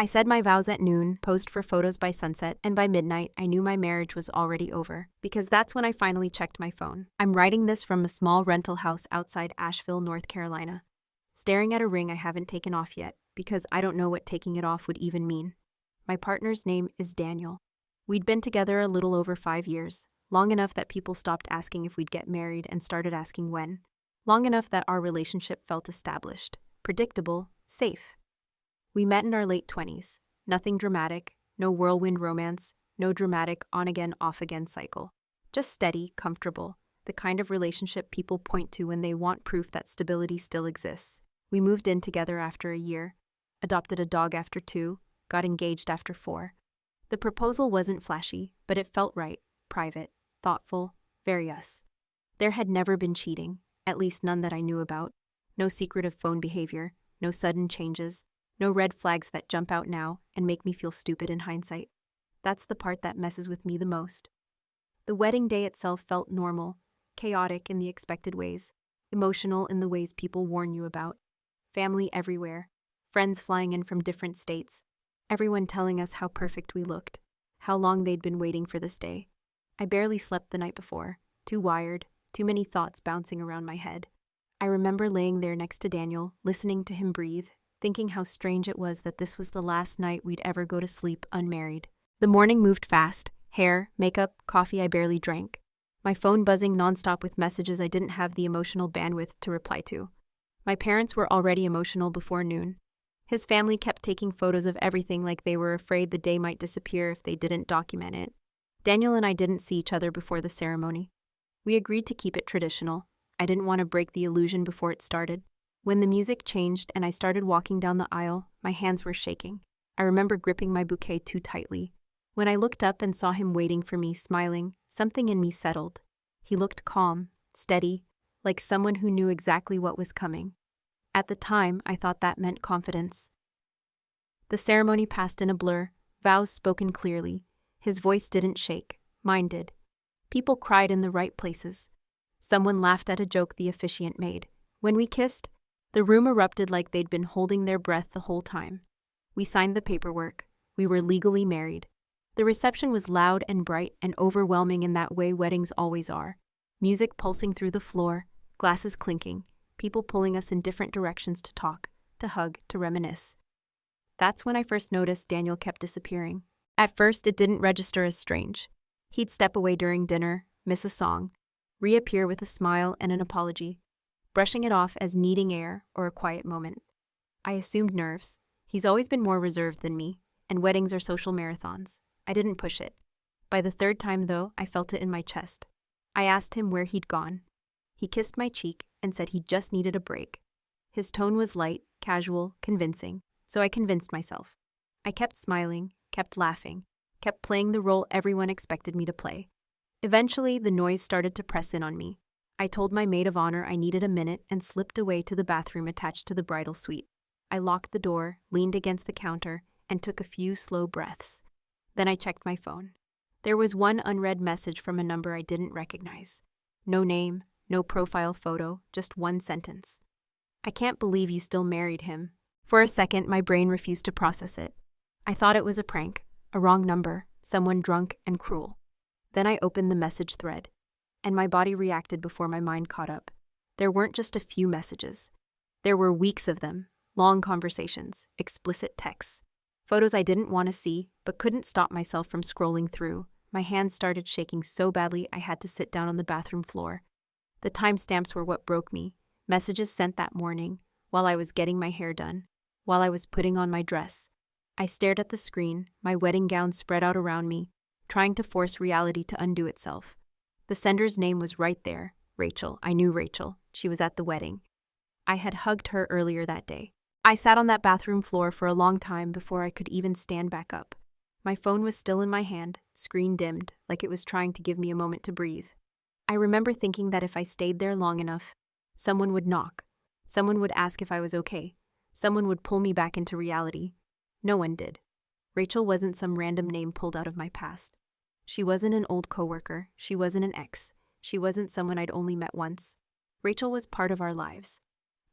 I said my vows at noon, posed for photos by sunset, and by midnight, I knew my marriage was already over. Because that's when I finally checked my phone. I'm writing this from a small rental house outside Asheville, North Carolina, staring at a ring I haven't taken off yet, because I don't know what taking it off would even mean. My partner's name is Daniel. We'd been together a little over 5 years, long enough that people stopped asking if we'd get married and started asking when. Long enough that our relationship felt established, predictable, safe. We met in our late 20s. Nothing dramatic, no whirlwind romance, no dramatic on-again, off-again cycle. Just steady, comfortable, the kind of relationship people point to when they want proof that stability still exists. We moved in together after a year, adopted a dog after 2, got engaged after 4. The proposal wasn't flashy, but it felt right, private, thoughtful, very us. There had never been cheating, at least none that I knew about. No secretive phone behavior, no sudden changes, no red flags that jump out now and make me feel stupid in hindsight. That's the part that messes with me the most. The wedding day itself felt normal, chaotic in the expected ways, emotional in the ways people warn you about. Family everywhere, friends flying in from different states, everyone telling us how perfect we looked, how long they'd been waiting for this day. I barely slept the night before, too wired, too many thoughts bouncing around my head. I remember laying there next to Daniel, listening to him breathe, thinking how strange it was that this was the last night we'd ever go to sleep unmarried. The morning moved fast. Hair, makeup, coffee I barely drank. My phone buzzing nonstop with messages I didn't have the emotional bandwidth to reply to. My parents were already emotional before noon. His family kept taking photos of everything like they were afraid the day might disappear if they didn't document it. Daniel and I didn't see each other before the ceremony. We agreed to keep it traditional. I didn't want to break the illusion before it started. When the music changed and I started walking down the aisle, my hands were shaking. I remember gripping my bouquet too tightly. When I looked up and saw him waiting for me, smiling, something in me settled. He looked calm, steady, like someone who knew exactly what was coming. At the time, I thought that meant confidence. The ceremony passed in a blur, vows spoken clearly. His voice didn't shake, mine did. People cried in the right places. Someone laughed at a joke the officiant made. When we kissed, the room erupted like they'd been holding their breath the whole time. We signed the paperwork. We were legally married. The reception was loud and bright and overwhelming in that way weddings always are. Music pulsing through the floor, glasses clinking, people pulling us in different directions to talk, to hug, to reminisce. That's when I first noticed Daniel kept disappearing. At first, it didn't register as strange. He'd step away during dinner, miss a song, reappear with a smile and an apology, brushing it off as needing air or a quiet moment. I assumed nerves. He's always been more reserved than me, and weddings are social marathons. I didn't push it. By the third time, though, I felt it in my chest. I asked him where he'd gone. He kissed my cheek and said he just needed a break. His tone was light, casual, convincing, so I convinced myself. I kept smiling, kept laughing, kept playing the role everyone expected me to play. Eventually, the noise started to press in on me. I told my maid of honor I needed a minute and slipped away to the bathroom attached to the bridal suite. I locked the door, leaned against the counter, and took a few slow breaths. Then I checked my phone. There was one unread message from a number I didn't recognize. No name, no profile photo, just one sentence. I can't believe you still married him. For a second, my brain refused to process it. I thought it was a prank, a wrong number, someone drunk and cruel. Then I opened the message thread, and my body reacted before my mind caught up. There weren't just a few messages. There were weeks of them, long conversations, explicit texts, photos I didn't want to see but couldn't stop myself from scrolling through. My hands started shaking so badly I had to sit down on the bathroom floor. The timestamps were what broke me. Messages sent that morning, while I was getting my hair done, while I was putting on my dress. I stared at the screen, my wedding gown spread out around me, trying to force reality to undo itself. The sender's name was right there, Rachel. I knew Rachel. She was at the wedding. I had hugged her earlier that day. I sat on that bathroom floor for a long time before I could even stand back up. My phone was still in my hand, screen dimmed, like it was trying to give me a moment to breathe. I remember thinking that if I stayed there long enough, someone would knock. Someone would ask if I was okay. Someone would pull me back into reality. No one did. Rachel wasn't some random name pulled out of my past. She wasn't an old coworker. She wasn't an ex. She wasn't someone I'd only met once. Rachel was part of our lives.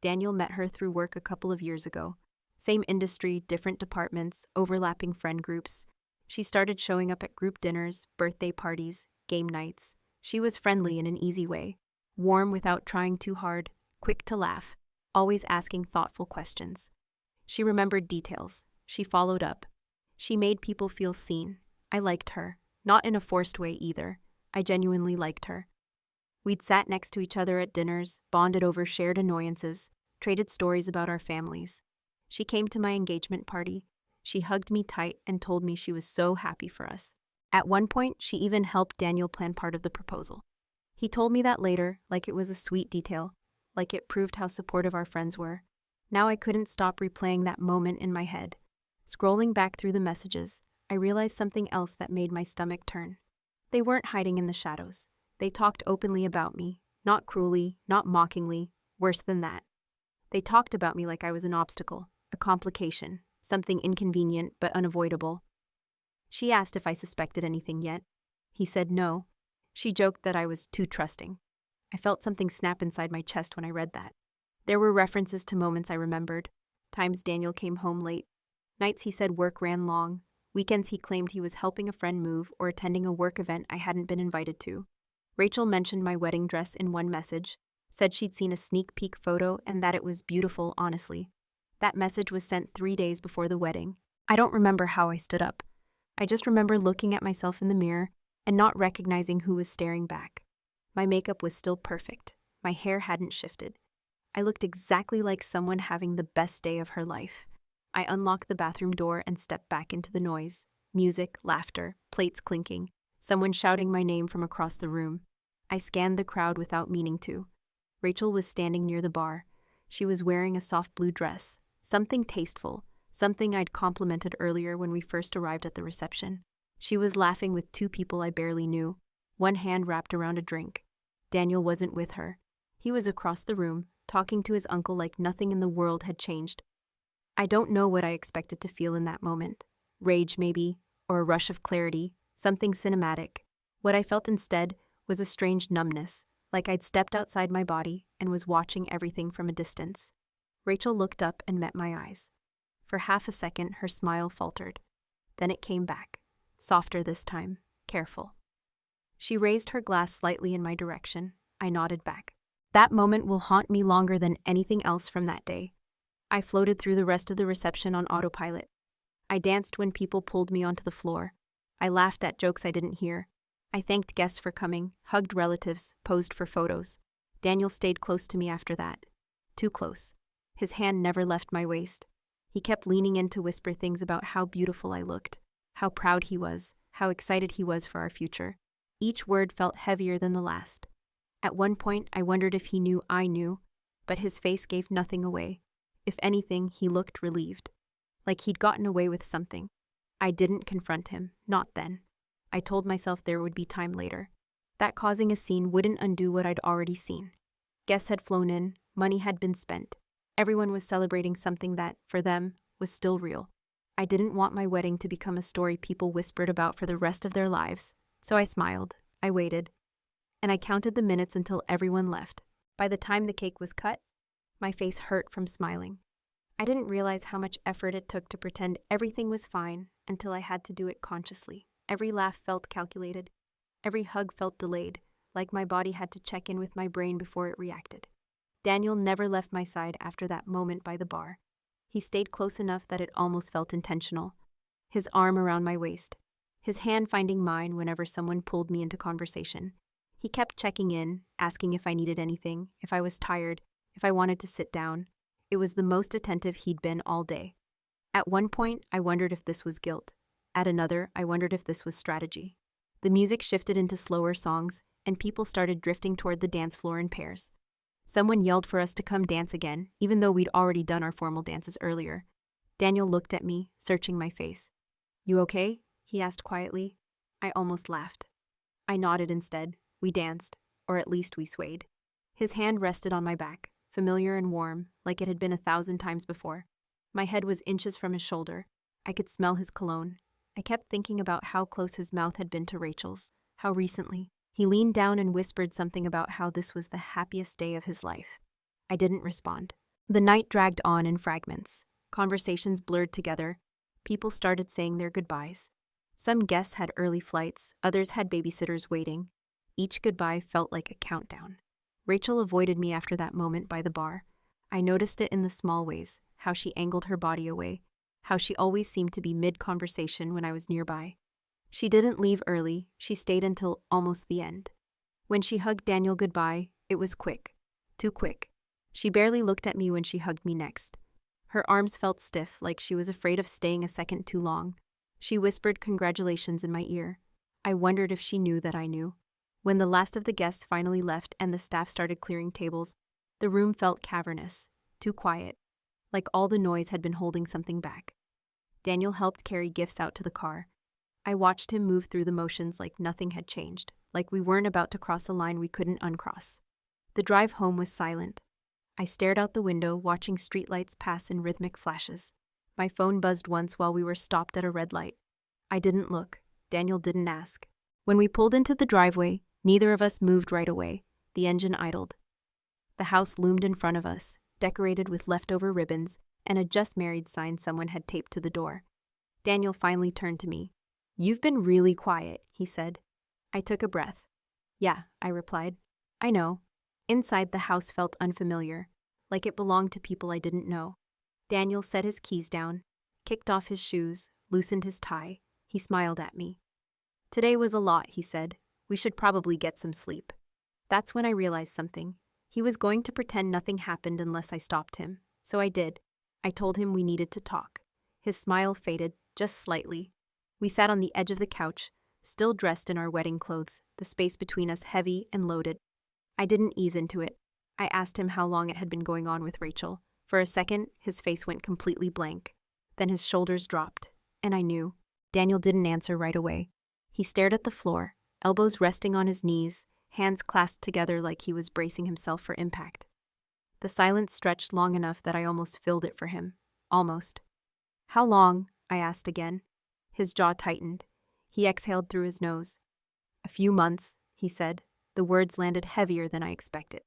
Daniel met her through work a couple of years ago. Same industry, different departments, overlapping friend groups. She started showing up at group dinners, birthday parties, game nights. She was friendly in an easy way, warm without trying too hard, quick to laugh, always asking thoughtful questions. She remembered details. She followed up. She made people feel seen. I liked her, not in a forced way either. I genuinely liked her. We'd sat next to each other at dinners, bonded over shared annoyances, traded stories about our families. She came to my engagement party. She hugged me tight and told me she was so happy for us. At one point, she even helped Daniel plan part of the proposal. He told me that later, like it was a sweet detail, like it proved how supportive our friends were. Now I couldn't stop replaying that moment in my head. Scrolling back through the messages, I realized something else that made my stomach turn. They weren't hiding in the shadows. They talked openly about me, not cruelly, not mockingly, worse than that. They talked about me like I was an obstacle, a complication, something inconvenient but unavoidable. She asked if I suspected anything yet. He said no. She joked that I was too trusting. I felt something snap inside my chest when I read that. There were references to moments I remembered. Times Daniel came home late. Nights he said work ran long. Weekends he claimed he was helping a friend move or attending a work event I hadn't been invited to. Rachel mentioned my wedding dress in one message, said she'd seen a sneak peek photo and that it was beautiful, honestly. That message was sent 3 days before the wedding. I don't remember how I stood up. I just remember looking at myself in the mirror and not recognizing who was staring back. My makeup was still perfect. My hair hadn't shifted. I looked exactly like someone having the best day of her life. I unlocked the bathroom door and stepped back into the noise. Music, laughter, plates clinking, someone shouting my name from across the room. I scanned the crowd without meaning to. Rachel was standing near the bar. She was wearing a soft blue dress, something tasteful, something I'd complimented earlier when we first arrived at the reception. She was laughing with 2 people I barely knew, one hand wrapped around a drink. Daniel wasn't with her. He was across the room, talking to his uncle like nothing in the world had changed. I don't know what I expected to feel in that moment. Rage, maybe, or a rush of clarity, something cinematic. What I felt instead was a strange numbness, like I'd stepped outside my body and was watching everything from a distance. Rachel looked up and met my eyes. For half a second, her smile faltered. Then it came back, softer this time, careful. She raised her glass slightly in my direction. I nodded back. That moment will haunt me longer than anything else from that day. I floated through the rest of the reception on autopilot. I danced when people pulled me onto the floor. I laughed at jokes I didn't hear. I thanked guests for coming, hugged relatives, posed for photos. Daniel stayed close to me after that. Too close. His hand never left my waist. He kept leaning in to whisper things about how beautiful I looked, how proud he was, how excited he was for our future. Each word felt heavier than the last. At one point, I wondered if he knew I knew, but his face gave nothing away. If anything, he looked relieved, like he'd gotten away with something. I didn't confront him, not then. I told myself there would be time later. That causing a scene wouldn't undo what I'd already seen. Guests had flown in, money had been spent. Everyone was celebrating something that, for them, was still real. I didn't want my wedding to become a story people whispered about for the rest of their lives, so I smiled, I waited, and I counted the minutes until everyone left. By the time the cake was cut, my face hurt from smiling. I didn't realize how much effort it took to pretend everything was fine until I had to do it consciously. Every laugh felt calculated. Every hug felt delayed, like my body had to check in with my brain before it reacted. Daniel never left my side after that moment by the bar. He stayed close enough that it almost felt intentional. His arm around my waist, his hand finding mine whenever someone pulled me into conversation. He kept checking in, asking if I needed anything, if I was tired, if I wanted to sit down. It was the most attentive he'd been all day. At one point, I wondered if this was guilt. At another, I wondered if this was strategy. The music shifted into slower songs, and people started drifting toward the dance floor in pairs. Someone yelled for us to come dance again, even though we'd already done our formal dances earlier. Daniel looked at me, searching my face. "You okay?" he asked quietly. I almost laughed. I nodded instead. We danced, or at least we swayed. His hand rested on my back, familiar and warm, like it had been 1,000 times before. My head was inches from his shoulder. I could smell his cologne. I kept thinking about how close his mouth had been to Rachel's, how recently. He leaned down and whispered something about how this was the happiest day of his life. I didn't respond. The night dragged on in fragments. Conversations blurred together. People started saying their goodbyes. Some guests had early flights, others had babysitters waiting. Each goodbye felt like a countdown. Rachel avoided me after that moment by the bar. I noticed it in the small ways, how she angled her body away, how she always seemed to be mid-conversation when I was nearby. She didn't leave early, she stayed until almost the end. When she hugged Daniel goodbye, it was quick. Too quick. She barely looked at me when she hugged me next. Her arms felt stiff, like she was afraid of staying a second too long. She whispered congratulations in my ear. I wondered if she knew that I knew. When the last of the guests finally left and the staff started clearing tables, the room felt cavernous, too quiet, like all the noise had been holding something back. Daniel helped carry gifts out to the car. I watched him move through the motions like nothing had changed, like we weren't about to cross a line we couldn't uncross. The drive home was silent. I stared out the window, watching streetlights pass in rhythmic flashes. My phone buzzed once while we were stopped at a red light. I didn't look. Daniel didn't ask. When we pulled into the driveway, neither of us moved right away. The engine idled. The house loomed in front of us, decorated with leftover ribbons and a just married sign someone had taped to the door. Daniel finally turned to me. "You've been really quiet," he said. I took a breath. "Yeah," I replied. "I know." Inside, the house felt unfamiliar, like it belonged to people I didn't know. Daniel set his keys down, kicked off his shoes, loosened his tie. He smiled at me. "Today was a lot," he said. "We should probably get some sleep." That's when I realized something. He was going to pretend nothing happened unless I stopped him. So I did. I told him we needed to talk. His smile faded, just slightly. We sat on the edge of the couch, still dressed in our wedding clothes, the space between us heavy and loaded. I didn't ease into it. I asked him how long it had been going on with Rachel. For a second, his face went completely blank. Then his shoulders dropped, and I knew. Daniel didn't answer right away. He stared at the floor, elbows resting on his knees, hands clasped together like he was bracing himself for impact. The silence stretched long enough that I almost filled it for him. Almost. "How long?" I asked again. His jaw tightened. He exhaled through his nose. "A few months," he said. The words landed heavier than I expected.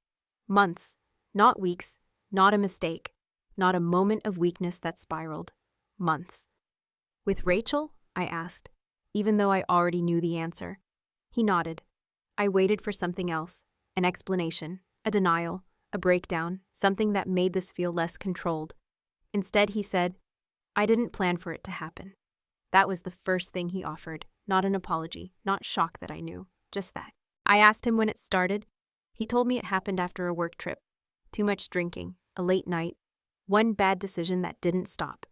Months. Not weeks. Not a mistake. Not a moment of weakness that spiraled. Months. "With Rachel?" I asked, even though I already knew the answer. He nodded. I waited for something else, an explanation, a denial, a breakdown, something that made this feel less controlled. Instead, he said, "I didn't plan for it to happen." That was the first thing he offered, not an apology, not shock that I knew, just that. I asked him when it started. He told me it happened after a work trip. Too much drinking, a late night, one bad decision that didn't stop.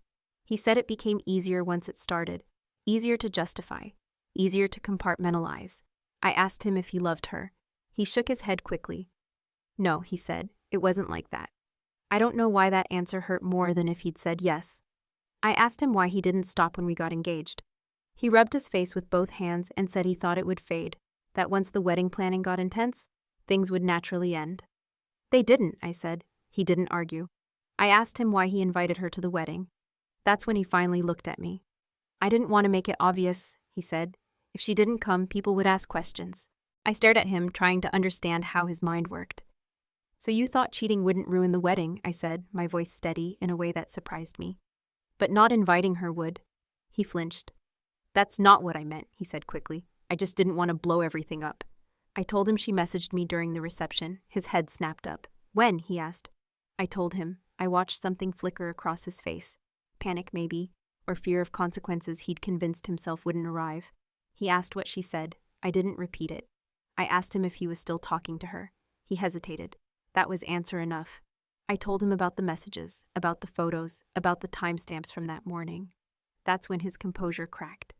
He said it became easier once it started, easier to justify, easier to compartmentalize. I asked him if he loved her. He shook his head quickly. "No," he said, "it wasn't like that." I don't know why that answer hurt more than if he'd said yes. I asked him why he didn't stop when we got engaged. He rubbed his face with both hands and said he thought it would fade, that once the wedding planning got intense, things would naturally end. "They didn't," I said. He didn't argue. I asked him why he invited her to the wedding. That's when he finally looked at me. "I didn't want to make it obvious," he said. "If she didn't come, people would ask questions." I stared at him, trying to understand how his mind worked. "So you thought cheating wouldn't ruin the wedding," I said, my voice steady in a way that surprised me. "But not inviting her would." He flinched. "That's not what I meant," he said quickly. "I just didn't want to blow everything up." I told him she messaged me during the reception. His head snapped up. "When?" he asked. I told him. I watched something flicker across his face. Panic, maybe, or fear of consequences he'd convinced himself wouldn't arrive. He asked what she said. I didn't repeat it. I asked him if he was still talking to her. He hesitated. That was answer enough. I told him about the messages, about the photos, about the timestamps from that morning. That's when his composure cracked.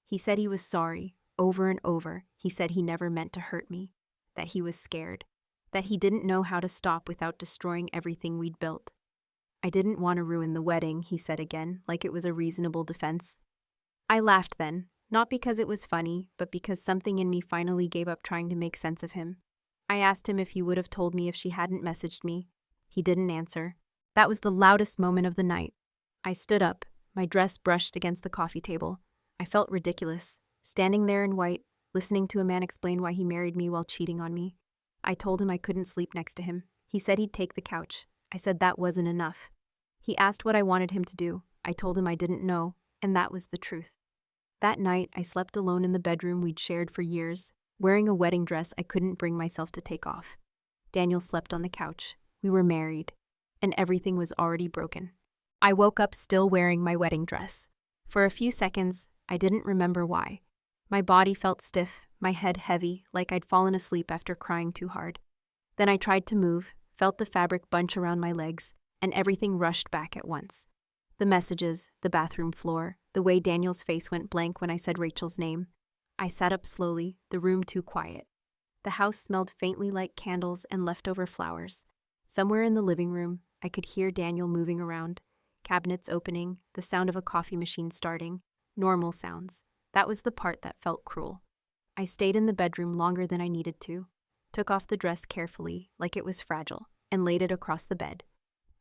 He said he was sorry, over and over. He said he never meant to hurt me, that he was scared, that he didn't know how to stop without destroying everything we'd built. "I didn't want to ruin the wedding," he said again, like it was a reasonable defense. I laughed then, not because it was funny, but because something in me finally gave up trying to make sense of him. I asked him if he would have told me if she hadn't messaged me. He didn't answer. That was the loudest moment of the night. I stood up, my dress brushed against the coffee table. I felt ridiculous, standing there in white, listening to a man explain why he married me while cheating on me. I told him I couldn't sleep next to him. He said he'd take the couch. I said that wasn't enough. He asked what I wanted him to do. I told him I didn't know, and that was the truth. That night, I slept alone in the bedroom we'd shared for years, wearing a wedding dress I couldn't bring myself to take off. Daniel slept on the couch. We were married, and everything was already broken. I woke up still wearing my wedding dress. For a few seconds, I didn't remember why. My body felt stiff, my head heavy, like I'd fallen asleep after crying too hard. Then I tried to move, felt the fabric bunch around my legs, and everything rushed back at once. The messages, the bathroom floor, the way Daniel's face went blank when I said Rachel's name. I sat up slowly, the room too quiet. The house smelled faintly like candles and leftover flowers. Somewhere in the living room, I could hear Daniel moving around. Cabinets opening, the sound of a coffee machine starting. Normal sounds. That was the part that felt cruel. I stayed in the bedroom longer than I needed to, took off the dress carefully, like it was fragile, and laid it across the bed.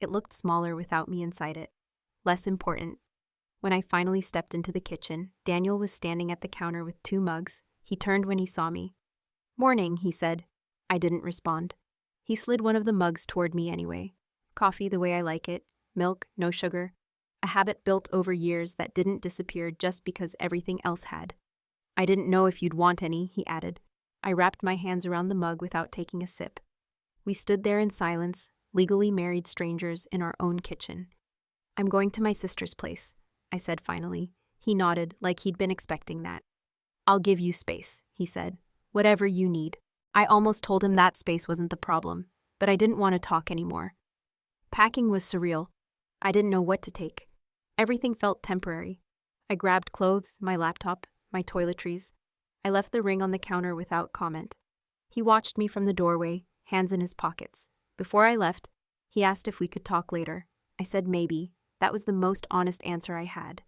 It looked smaller without me inside it. Less important. When I finally stepped into the kitchen, Daniel was standing at the counter with 2 mugs. He turned when he saw me. "Morning," he said. I didn't respond. He slid one of the mugs toward me anyway. Coffee the way I like it, milk, no sugar. A habit built over years that didn't disappear just because everything else had. "I didn't know if you'd want any," he added. I wrapped my hands around the mug without taking a sip. We stood there in silence, legally married strangers in our own kitchen. "I'm going to my sister's place," I said finally. He nodded, like he'd been expecting that. "I'll give you space," he said. "Whatever you need." I almost told him that space wasn't the problem, but I didn't want to talk anymore. Packing was surreal. I didn't know what to take. Everything felt temporary. I grabbed clothes, my laptop, my toiletries. I left the ring on the counter without comment. He watched me from the doorway, hands in his pockets. Before I left, he asked if we could talk later. I said maybe. That was the most honest answer I had.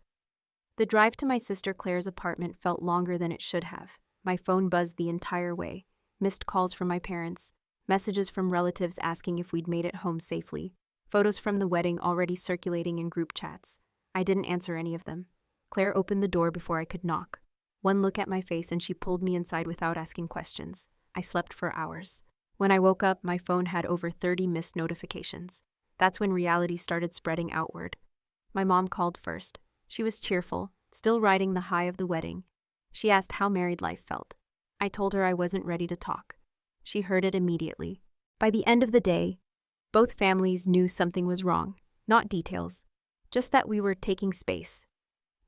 The drive to my sister Claire's apartment felt longer than it should have. My phone buzzed the entire way. Missed calls from my parents, messages from relatives asking if we'd made it home safely, photos from the wedding already circulating in group chats. I didn't answer any of them. Claire opened the door before I could knock. One look at my face and she pulled me inside without asking questions. I slept for hours. When I woke up, my phone had over 30 missed notifications. That's when reality started spreading outward. My mom called first. She was cheerful, still riding the high of the wedding. She asked how married life felt. I told her I wasn't ready to talk. She heard it immediately. By the end of the day, both families knew something was wrong, not details, just that we were taking space.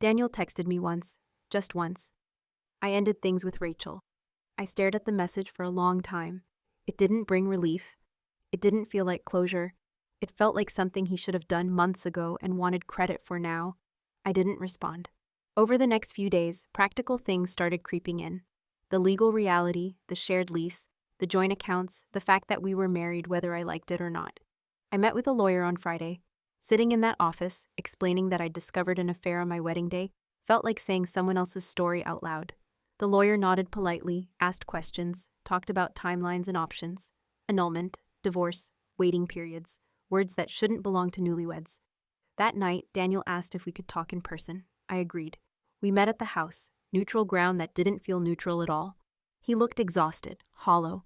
Daniel texted me once, just once. I ended things with Rachel. I stared at the message for a long time. It didn't bring relief. It didn't feel like closure. It felt like something he should have done months ago and wanted credit for now. I didn't respond. Over the next few days, practical things started creeping in. The legal reality, the shared lease, the joint accounts, the fact that we were married whether I liked it or not. I met with a lawyer on Friday. Sitting in that office, explaining that I'd discovered an affair on my wedding day, felt like saying someone else's story out loud. The lawyer nodded politely, asked questions, talked about timelines and options. Annulment, divorce, waiting periods, words that shouldn't belong to newlyweds. That night, Daniel asked if we could talk in person. I agreed. We met at the house, neutral ground that didn't feel neutral at all. He looked exhausted, hollow,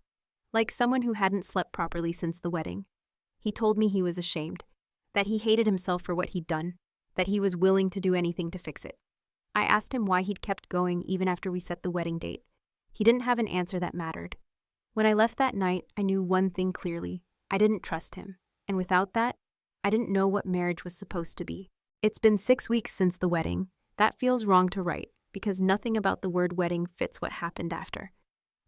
like someone who hadn't slept properly since the wedding. He told me he was ashamed, that he hated himself for what he'd done, that he was willing to do anything to fix it. I asked him why he'd kept going even after we set the wedding date. He didn't have an answer that mattered. When I left that night, I knew one thing clearly. I didn't trust him, and without that, I didn't know what marriage was supposed to be. It's been 6 weeks since the wedding. That feels wrong to write, because nothing about the word wedding fits what happened after.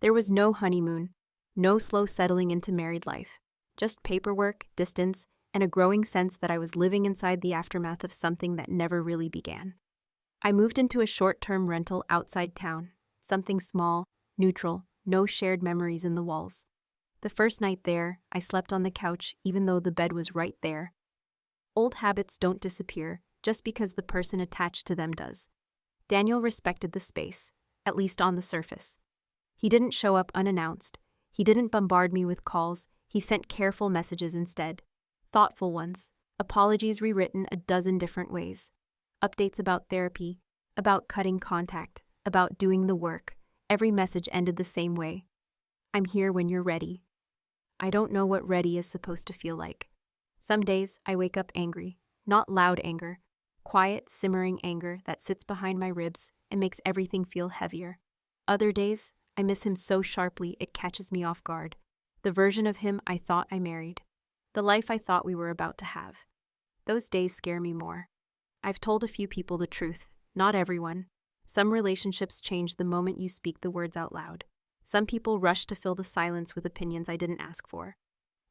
There was no honeymoon, no slow settling into married life, just paperwork, distance, and a growing sense that I was living inside the aftermath of something that never really began. I moved into a short-term rental outside town, something small, neutral, no shared memories in the walls. The first night there, I slept on the couch even though the bed was right there. Old habits don't disappear just because the person attached to them does. Daniel respected the space, at least on the surface. He didn't show up unannounced. He didn't bombard me with calls. He sent careful messages instead. Thoughtful ones. Apologies rewritten a dozen different ways. Updates about therapy, about cutting contact, about doing the work. Every message ended the same way. "I'm here when you're ready." I don't know what ready is supposed to feel like. Some days I wake up angry. Not loud anger, quiet, simmering anger that sits behind my ribs and makes everything feel heavier. Other days, I miss him so sharply it catches me off guard. The version of him I thought I married. The life I thought we were about to have. Those days scare me more. I've told a few people the truth, not everyone. Some relationships change the moment you speak the words out loud. Some people rush to fill the silence with opinions I didn't ask for.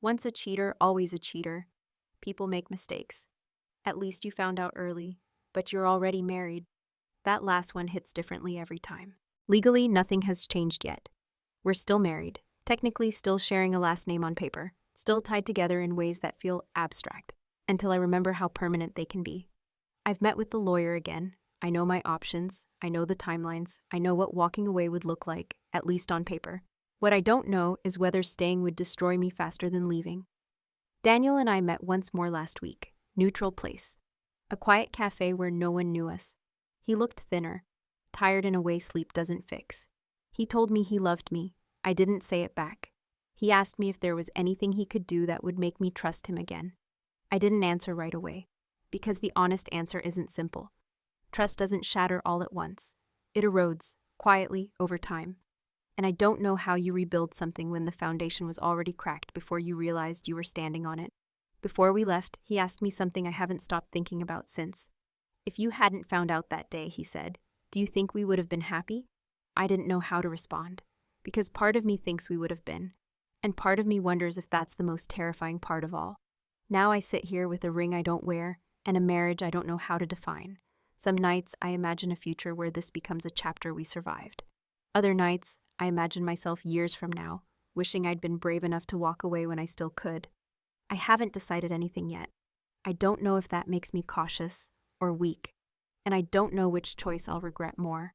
Once a cheater, always a cheater. People make mistakes. At least you found out early, but you're already married. That last one hits differently every time. Legally, nothing has changed yet. We're still married, technically still sharing a last name on paper, still tied together in ways that feel abstract, until I remember how permanent they can be. I've met with the lawyer again. I know my options, I know the timelines, I know what walking away would look like, at least on paper. What I don't know is whether staying would destroy me faster than leaving. Daniel and I met once more last week. Neutral place. A quiet cafe where no one knew us. He looked thinner, tired in a way sleep doesn't fix. He told me he loved me. I didn't say it back. He asked me if there was anything he could do that would make me trust him again. I didn't answer right away, because the honest answer isn't simple. Trust doesn't shatter all at once. It erodes, quietly, over time. And I don't know how you rebuild something when the foundation was already cracked before you realized you were standing on it. Before we left, he asked me something I haven't stopped thinking about since. If you hadn't found out that day, he said, do you think we would have been happy? I didn't know how to respond, because part of me thinks we would have been, and part of me wonders if that's the most terrifying part of all. Now I sit here with a ring I don't wear, and a marriage I don't know how to define. Some nights I imagine a future where this becomes a chapter we survived. Other nights, I imagine myself years from now, wishing I'd been brave enough to walk away when I still could. I haven't decided anything yet. I don't know if that makes me cautious or weak, and I don't know which choice I'll regret more.